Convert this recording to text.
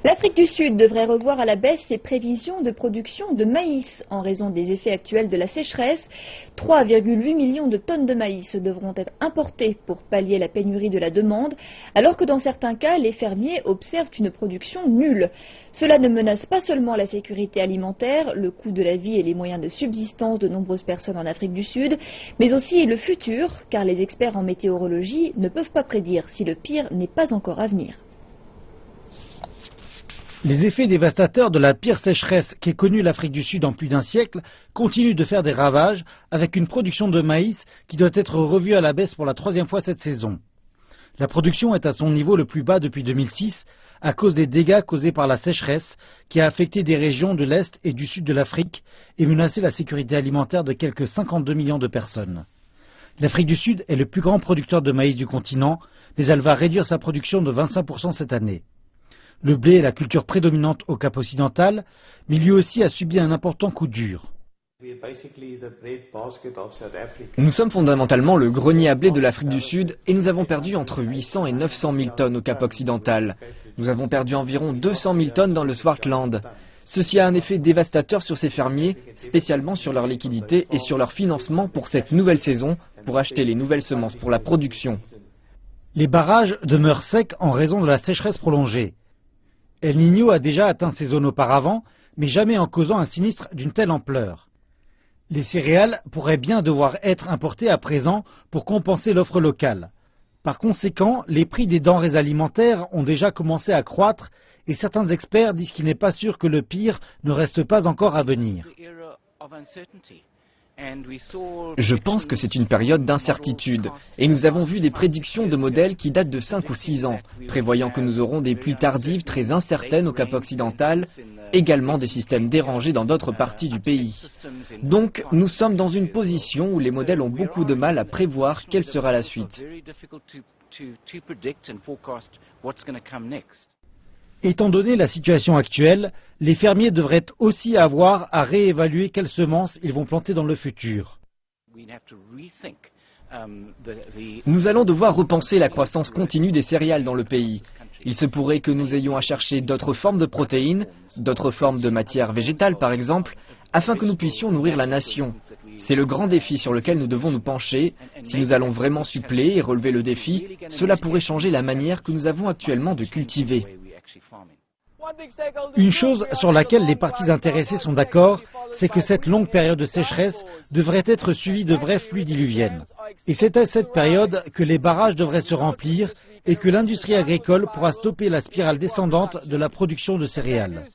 L'Afrique du Sud devrait revoir à la baisse ses prévisions de production de maïs en raison des effets actuels de la sécheresse. 3,8 millions de tonnes de maïs devront être importées pour pallier la pénurie de la demande, alors que dans certains cas, les fermiers observent une production nulle. Cela ne menace pas seulement la sécurité alimentaire, le coût de la vie et les moyens de subsistance de nombreuses personnes en Afrique du Sud, mais aussi le futur, car les experts en météorologie ne peuvent pas prédire si le pire n'est pas encore à venir. Les effets dévastateurs de la pire sécheresse qu'ait connue l'Afrique du Sud en plus d'un siècle continuent de faire des ravages avec une production de maïs qui doit être revue à la baisse pour la troisième fois cette saison. La production est à son niveau le plus bas depuis 2006 à cause des dégâts causés par la sécheresse qui a affecté des régions de l'Est et du Sud de l'Afrique et menacé la sécurité alimentaire de quelques 52 millions de personnes. L'Afrique du Sud est le plus grand producteur de maïs du continent, mais elle va réduire sa production de 25% cette année. Le blé est la culture prédominante au Cap occidental, mais lui aussi a subi un important coup dur. Nous sommes fondamentalement le grenier à blé de l'Afrique du Sud et nous avons perdu entre 800 et 900 000 tonnes au Cap occidental. Nous avons perdu environ 200 000 tonnes dans le Swartland. Ceci a un effet dévastateur sur ces fermiers, spécialement sur leur liquidité et sur leur financement pour cette nouvelle saison, pour acheter les nouvelles semences pour la production. Les barrages demeurent secs en raison de la sécheresse prolongée. El Niño a déjà atteint ces zones auparavant, mais jamais en causant un sinistre d'une telle ampleur. Les céréales pourraient bien devoir être importées à présent pour compenser l'offre locale. Par conséquent, les prix des denrées alimentaires ont déjà commencé à croître et certains experts disent qu'il n'est pas sûr que le pire ne reste pas encore à venir. Je pense que c'est une période d'incertitude et nous avons vu des prédictions de modèles qui datent de 5 ou 6 ans, prévoyant que nous aurons des pluies tardives très incertaines au Cap occidental, également des systèmes dérangés dans d'autres parties du pays. Donc nous sommes dans une position où les modèles ont beaucoup de mal à prévoir quelle sera la suite. Étant donné la situation actuelle, les fermiers devraient aussi avoir à réévaluer quelles semences ils vont planter dans le futur. Nous allons devoir repenser la croissance continue des céréales dans le pays. Il se pourrait que nous ayons à chercher d'autres formes de protéines, d'autres formes de matières végétales par exemple, afin que nous puissions nourrir la nation. C'est le grand défi sur lequel nous devons nous pencher. Si nous allons vraiment suppléer et relever le défi, cela pourrait changer la manière que nous avons actuellement de cultiver. Une chose sur laquelle les parties intéressées sont d'accord, c'est que cette longue période de sécheresse devrait être suivie de brèves pluies diluviennes. Et c'est à cette période que les barrages devraient se remplir et que l'industrie agricole pourra stopper la spirale descendante de la production de céréales.